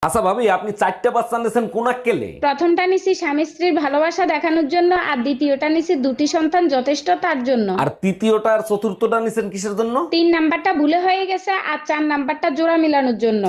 আচ্ছা ভাবি, আপনি চারটা বাচ্চা নিয়েছেন কোন আক্কেলে? প্রথমটা নিছি স্বামী স্ত্রীর ভালোবাসা দেখানোর জন্য, আর দ্বিতীয়টা নিছি দুটি সন্তান যথেষ্ট তার জন্য। আর তৃতীয়টা আর চতুর্থটা নিছেন কিসের জন্য? 3 নাম্বারটা ভুলে হয়ে গেছে, আর 4 নাম্বারটা জোড়া মিলানোর জন্য।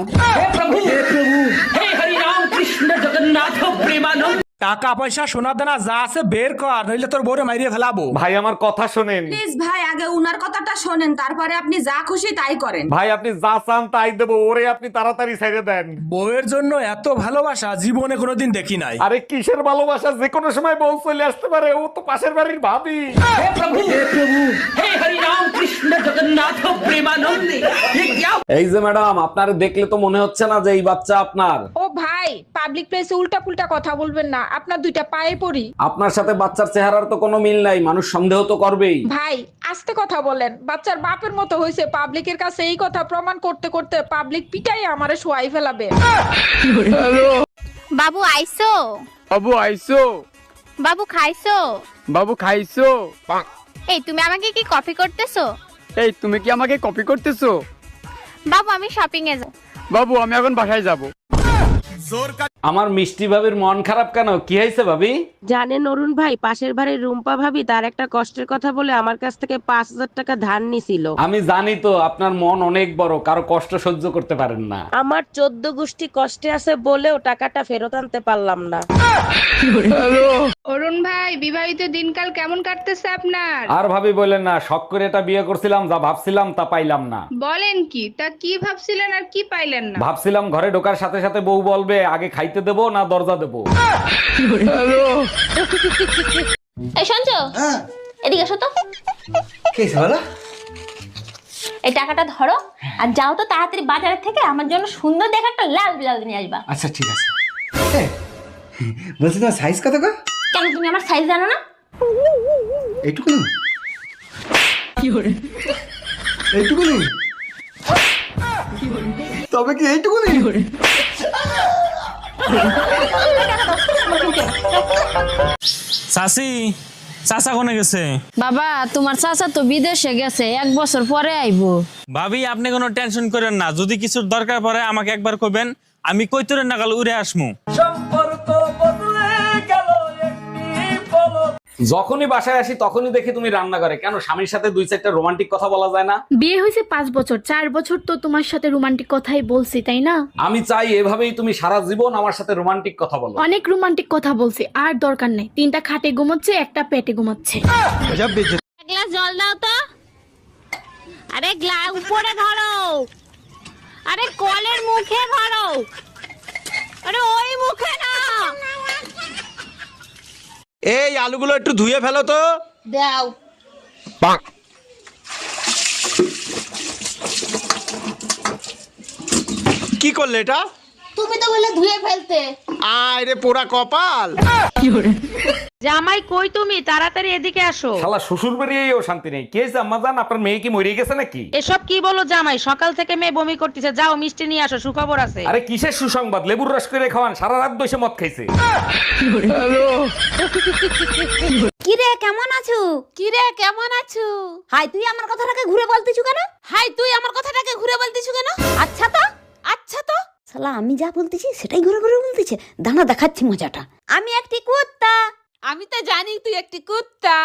টাকা পয়সা সোনা দানা যা আছে বের কর, নইলে তোর বউরে মাইরিয়ে ফেলাবো। ভাই আমার কথা শোনেন। প্লিজ ভাই, আগে উনার কথাটা শোনেন, তারপরে আপনি যা খুশি তাই করেন। ভাই আপনি যা চান তাই দেবো, ওরে আপনি তাড়াতাড়ি ছেড়ে দেন। বউয়ের জন্য এত ভালোবাসা জীবনে কোনোদিন দেখি নাই। আরে কিসের ভালোবাসা, যে কোনো সময় বউ চলে আসতে পারে, ও তো পাশের বাড়ির ভাবি। এই যে ম্যাডাম, আপনার দেখলে তো মনে হচ্ছে না যে এই বাচ্চা আপনার। ও ভাই, পাবলিক প্লেসে উল্টা পুল্টা কথা বলবেন না, আপনার দুইটা পায়ে পড়ি। আপনার সাথে বাচ্চার চেহারার তো কোনো মিল নাই, মানুষ সন্দেহ তো করবেই। ভাই আস্তে কথা বলেন, বাচ্চার বাপের মতো হয়েছে। পাবলিকের কাছে এই কথা প্রমাণ করতে করতে পাবলিক পিটাই আমারে শোয়াই ফেলাবে। বাবু আইসো? বাবু আইসো? বাবু খাইছো? বাবু খাইছো? এই তুমি আমাকে কি কপি করতেছো? এই তুমি কি আমাকে কপি করতেছো? বাবু আমি শপিং এ যাব। বাবু আমি এখন বাসায় যাব। আমার মিষ্টি ভাবির মন খারাপ কেন? কি হয়েছে ভাবি? জানেন অরুণ ভাই, পাশের বাড়ির রুম্পা ভাবি তার একটা কষ্টের কথা বলে আমার কাছ থেকে 5,000 টাকা ধার নিছিল। আমি জানি তো আপনার মন অনেক বড়, কারো কষ্ট সহ্য করতে পারেন না। আমার 14 গোষ্ঠী কষ্টে আছে বলেও টাকাটা ফেরত আনতে পারলাম না। অরুণ ভাই, বিবাহিত দিনকাল কেমন কাটতেছে আপনার? আর ভাবি বলেন না, শখ করে এটা বিয়ে করছিলাম, যা ভাবছিলাম তা পাইলাম না। বলেন কি? তা কি ভাবছিলেন আর কি পাইলেন না? ভাবছিলাম ঘরে ঢোকার সাথে সাথে বউ বলবে আগে খাইতে দেবো না দরজা দেবো। এই শুনছো? এদিকে এসো তো। এই টাকাটা ধরো আর যাও তো তাড়াতাড়ি বাজার থেকে আমার জন্য সুন্দর দেখে একটা লাল ব্লাউজ নিয়ে আসবা। আচ্ছা ঠিক আছে। বলছি তোমার সাইজ কত গো? কেন তুমি আমার সাইজ জানো না? এইটুকুনি? এইটুকুনি? তবে কি এইটুকুনি? চাচি, চাচা কোনে গেছে? বাবা তোমার চাচা তো বিদেশে গেছে, 1 বছর পরে আইবো। ভাবি আপনি কোনো টেনশন করেন না, যদি কিছুর দরকার পড়ে আমাকে একবার কইবেন, আমি কইতরে নাগাল উড়ে আসমু। যখনই বাসায় আসি তখনই দেখি তুমি রান্না করে। কেন, স্বামীর সাথে 2-4টা রোমান্টিক কথা বলা যায় না? বিয়ে হয়েছে 5 বছর, 4 বছর তো তোমার সাথে রোমান্টিক কথাই বলছি, তাই না? আমি চাই এভাবেই তুমি সারা জীবন আমার সাথে রোমান্টিক কথা বলো। অনেক রোমান্টিক কথা বলছি, আর দরকার নেই। 3টা খাটে ঘুমাচ্ছে, 1টা পেটে ঘুমাচ্ছে। এক গ্লাস জল দাও তো। আরে গ্লাস উপরে ধরো, আরে কলের মুখে ধরো, আরে ওই মুখে না। এই আলুগুলো একটু ধুয়ে ফেলো তো। দাও। কি করলে এটা? তুমি তো বলে ধুয়ে ফেলতে। আয় রে পোড়া কপাল। জামাই কই তুমি? তাড়াতাড়ি এদিকে আসো। শালা শ্বশুর বাড়িয়েও শান্তি নেই। কে যে আম্মা জান, আপনার মেয়ে কি মরে গেছে নাকি? এসব কি বলো জামাই? সকাল থেকে মেয়ে বমি করতেছে, যাও মিষ্টি নিয়ে আসো, সুখবর আছে। আরে কিসের সুসংবাদ? লেবুর রস করে খাওয়ান, সারা রাত বসে মদ খাইছে। কিরে কেমন আছো? কিরে কেমন আছো? হাই তুই আমার কথাটাকে ঘুরে বলতিছু কেন? হাই তুই আমার কথাটাকে ঘুরে বলতিছু কেন? আচ্ছা তো, আচ্ছা তো। শালা আমি যা বলতেছি সেটাই ঘুরে ঘুরে বলতেছে। দাঁড়া দেখাচ্ছি মজাটা। আমি একটি কুত্তা। আমি তো জানি তুই একটি কুত্তা।